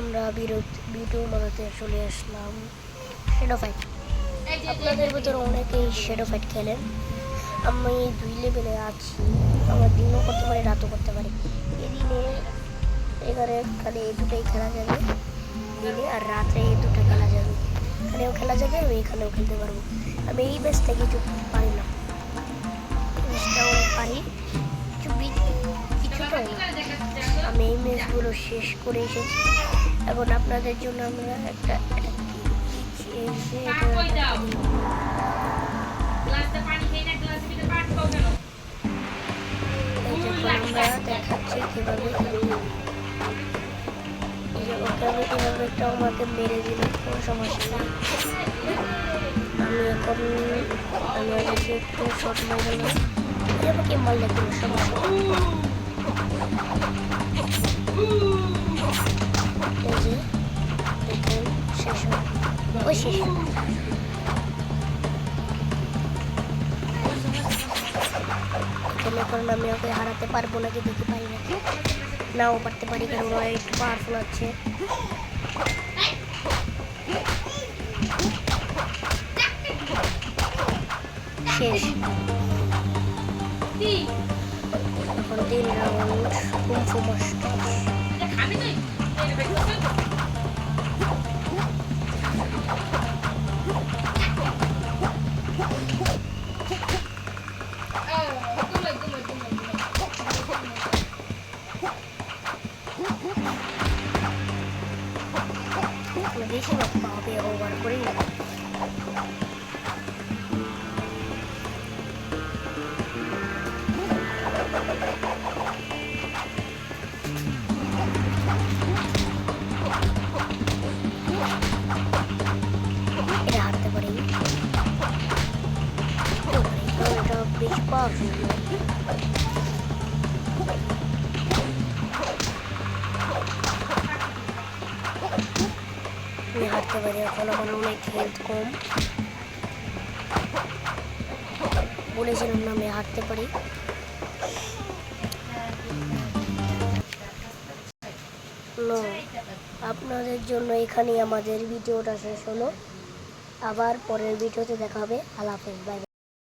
আমরা ভিডিও বানাতে চলে আসলাম শ্যাডো ফাইট। আপনাদের ভিতরে অনেকেই শ্যাডো ফাইট খেলেন। আমি 2 লেভেলে আছি। আমরা দিনও করতে পারি, রাতও করতে পারি। এদিনে এবারে খালি এই দুটোই খেলা যাবে, দিনে আর রাতে এই দুটো খেলা যাবে। এখানেও খেলা যাবে, আমি এখানেও খেলতে পারবো। আমি এই ম্যাচটা কিছু পারি না, ম্যাচটাও পারি কিছুটাও না। আমি এই ম্যাচগুলো শেষ করে এসেছি। এখন আপনাদের জন্য আমরা একটা দেখাচ্ছি কিভাবে একটা আমাকে মেরে দিল, কোনো সমস্যা নেই। আমি ওদেরকে একটু শর্ট মেরে দিলাম, আমাকে মারলে কোনো সমস্যা নেই। এই যে দেখেন শেষ ওই শেষ এখানে। কারণ আমি ওকে হারাতে পারবো নাকি দেখতে পারি নাকি, নাও পারতে পারি, কারণ ওরা একটু পাওয়ারফুল আছে। শেষ এখন 3 রাউন্ড কুমফু মাস্টার। বেশি পাবে ওভার করি না। এটা হারতে পারি, এটা বেশি পাওয়ারফুল। আমি হারতে পারি, এখন আমার অনেক হেলথ কম। বলেছিলাম না আমি হারতে পারি। আপনাদের জন্য এখানেই আমাদের ভিডিওটা শেষ হলো। আবার পরের ভিডিওতে দেখা হবে। আল্লাহ হাফেজ, বাই।